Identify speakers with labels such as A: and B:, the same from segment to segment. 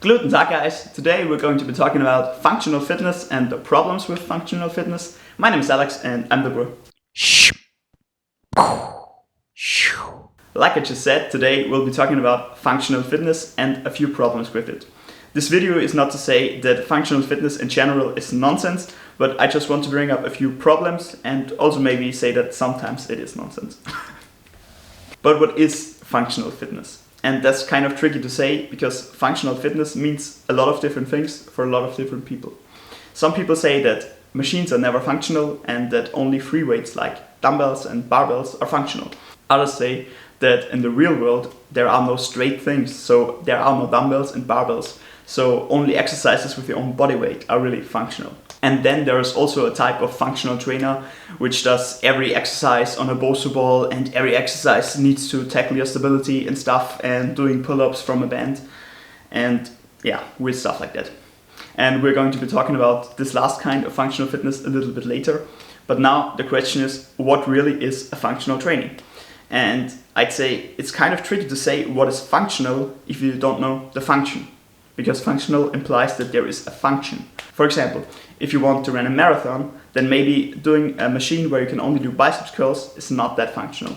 A: Guten Tag guys, today we're going to be talking about functional fitness and the problems with functional fitness. My name is Alex and I'm the bro. Like I just said, today we'll be talking about functional fitness and a few problems with it. This video is not to say that functional fitness in general is nonsense, but I just want to bring up a few problems and also maybe say that sometimes it is nonsense. But what is functional fitness? And that's kind of tricky to say because functional fitness means a lot of different things for a lot of different people. Some people say that machines are never functional and that only free weights like dumbbells and barbells are functional. Others say that in the real world there are no straight things, so there are no dumbbells and barbells, so only exercises with your own body weight are really functional. And then there is also a type of functional trainer which does every exercise on a Bosu ball and every exercise needs to tackle your stability and stuff and doing pull-ups from a band and yeah, weird stuff like that. And we're going to be talking about this last kind of functional fitness a little bit later. But now the question is, what really is a functional training? And I'd say it's kind of tricky to say what is functional if you don't know the function. Because functional implies that there is a function. For example, if you want to run a marathon, then maybe doing a machine where you can only do biceps curls is not that functional.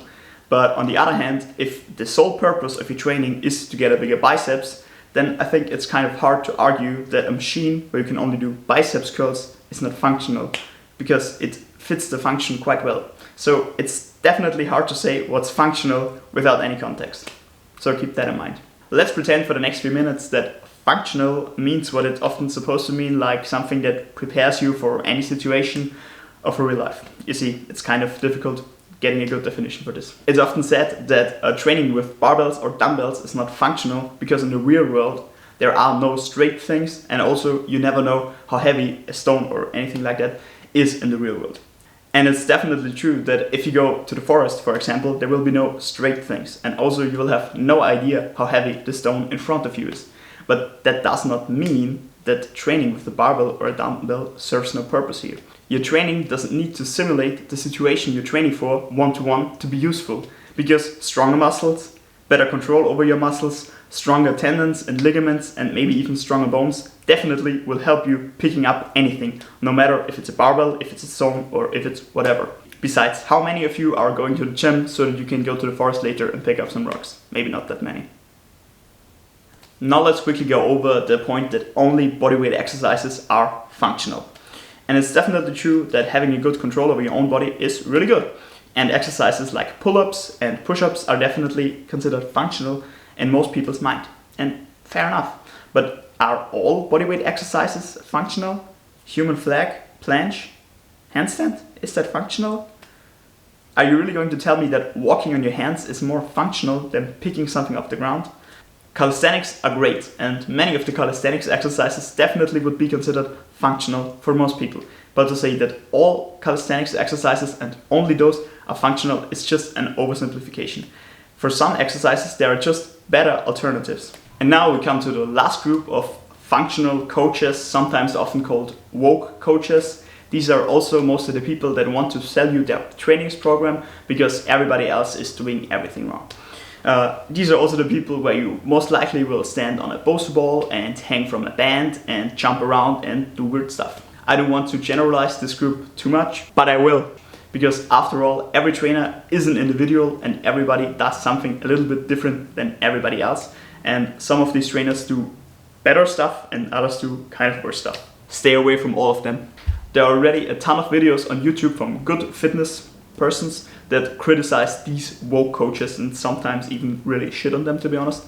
A: But on the other hand, if the sole purpose of your training is to get a bigger biceps, then I think it's kind of hard to argue that a machine where you can only do biceps curls is not functional, because it fits the function quite well. So it's definitely hard to say what's functional without any context. So keep that in mind. Let's pretend for the next few minutes that functional means what it's often supposed to mean, like something that prepares you for any situation of real life. You see, it's kind of difficult getting a good definition for this. It's often said that training with barbells or dumbbells is not functional because in the real world there are no straight things, and also you never know how heavy a stone or anything like that is in the real world. And it's definitely true that if you go to the forest, for example, there will be no straight things, and also you will have no idea how heavy the stone in front of you is. But that does not mean that training with a barbell or a dumbbell serves no purpose here. Your training doesn't need to simulate the situation you're training for one-to-one to be useful, because stronger muscles, better control over your muscles, stronger tendons and ligaments and maybe even stronger bones definitely will help you picking up anything, no matter if it's a barbell, if it's a stone or if it's whatever. Besides, how many of you are going to the gym so that you can go to the forest later and pick up some rocks? Maybe not that many. Now let's quickly go over the point that only bodyweight exercises are functional. And it's definitely true that having a good control over your own body is really good. And exercises like pull-ups and push-ups are definitely considered functional in most people's mind. And fair enough. But are all bodyweight exercises functional? Human flag, planche, handstand? Is that functional? Are you really going to tell me that walking on your hands is more functional than picking something off the ground? Calisthenics are great, and many of the calisthenics exercises definitely would be considered functional for most people. But to say that all calisthenics exercises and only those are functional is just an oversimplification. For some exercises there are just better alternatives. And now we come to the last group of functional coaches, sometimes often called woke coaches. These are also most of the people that want to sell you their trainings program because everybody else is doing everything wrong. These are also the people where you most likely will stand on a Bosu ball and hang from a band and jump around and do weird stuff. I don't want to generalize this group too much, but I will. Because after all, every trainer is an individual and everybody does something a little bit different than everybody else. And some of these trainers do better stuff and others do kind of worse stuff. Stay away from all of them. There are already a ton of videos on YouTube from good fitness persons that criticize these woke coaches and sometimes even really shit on them, to be honest.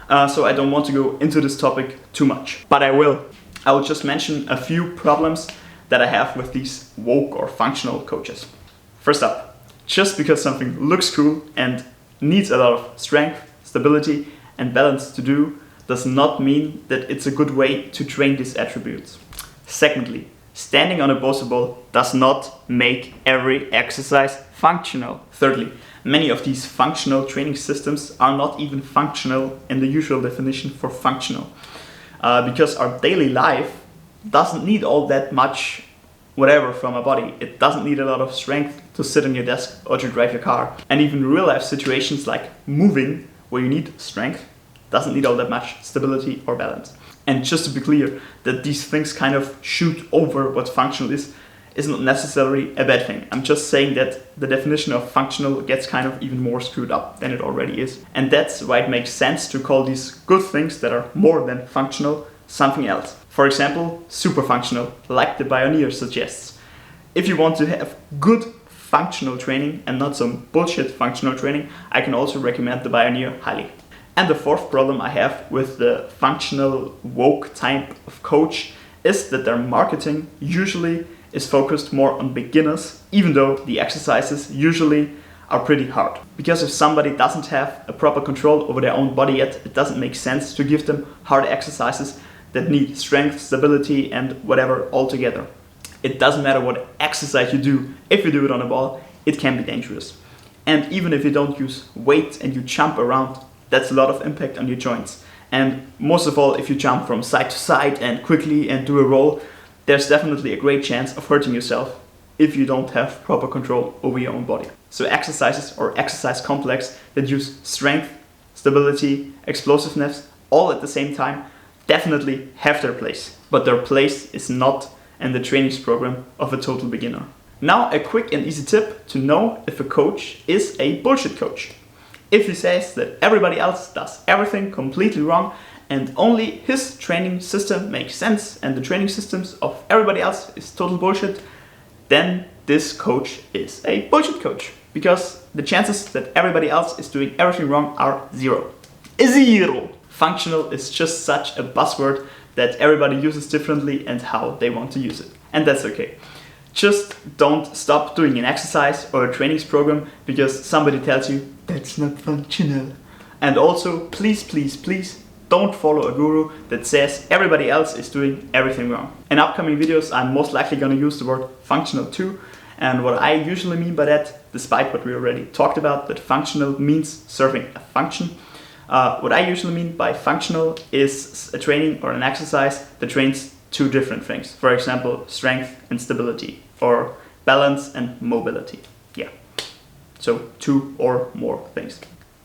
A: So I don't want to go into this topic too much, but I will. I will just mention a few problems that I have with these woke or functional coaches. First up, just because something looks cool and needs a lot of strength, stability and balance to do does not mean that it's a good way to train these attributes. Secondly, standing on a Bosu ball does not make every exercise functional. Thirdly, many of these functional training systems are not even functional in the usual definition for functional. Because our daily life doesn't need all that much whatever from our body. It doesn't need a lot of strength to sit on your desk or to drive your car. And even real life situations like moving, where you need strength, doesn't need all that much stability or balance. And just to be clear, that these things kind of shoot over what functional is not necessarily a bad thing. I'm just saying that the definition of functional gets kind of even more screwed up than it already is. And that's why it makes sense to call these good things that are more than functional something else. For example, super functional, like the Pioneer suggests. If you want to have good functional training and not some bullshit functional training, I can also recommend the Pioneer highly. And the fourth problem I have with the functional woke type of coach is that their marketing usually is focused more on beginners, even though the exercises usually are pretty hard. Because if somebody doesn't have a proper control over their own body yet, it doesn't make sense to give them hard exercises that need strength, stability and whatever all together. It doesn't matter what exercise you do, if you do it on a ball, it can be dangerous. And even if you don't use weight and you jump around, that's a lot of impact on your joints. And most of all, if you jump from side to side and quickly and do a roll, there's definitely a great chance of hurting yourself if you don't have proper control over your own body. So exercises or exercise complex that use strength, stability, explosiveness all at the same time definitely have their place. But their place is not in the trainings program of a total beginner. Now a quick and easy tip to know if a coach is a bullshit coach. If he says that everybody else does everything completely wrong and only his training system makes sense and the training systems of everybody else is total bullshit, then this coach is a bullshit coach. Because the chances that everybody else is doing everything wrong are zero. Zero! Functional is just such a buzzword that everybody uses differently and how they want to use it. And that's okay. Just don't stop doing an exercise or a trainings program because somebody tells you that's not functional. And also, please, please, please don't follow a guru that says everybody else is doing everything wrong. In upcoming videos, I'm most likely going to use the word functional too. And what I usually mean by that, despite what we already talked about, that functional means serving a function. What I usually mean by functional is a training or an exercise that trains two different things. For example, strength and stability, or balance and mobility. Yeah, so two or more things.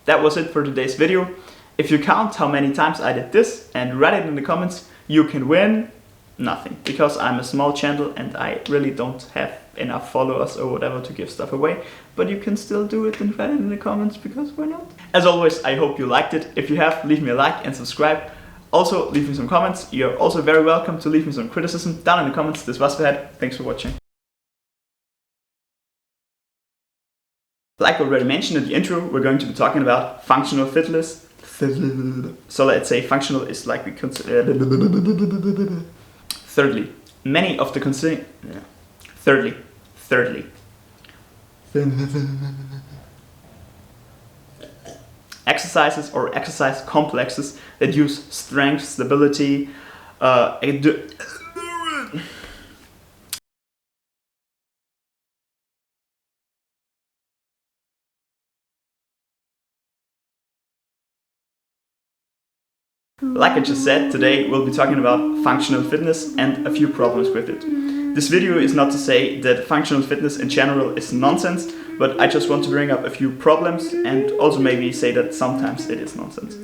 A: That was it for today's video. If you count how many times I did this and write it in the comments, you can win nothing. Because I'm a small channel and I really don't have enough followers or whatever to give stuff away. But you can still do it and write it in the comments, because why not? As always, I hope you liked it. If you have, leave me a like and subscribe. Also, leave me some comments. You're also very welcome to leave me some criticism down in the comments. This was Fahad. Thanks for watching. Like already mentioned in the intro, we're going to be talking about functional fitness. So let's say functional is like we consider. Thirdly, many of the Thirdly. Exercises or exercise complexes that use strength, stability, Like I just said, today we'll be talking about functional fitness and a few problems with it. This video is not to say that functional fitness in general is nonsense, but I just want to bring up a few problems and also maybe say that sometimes it is nonsense.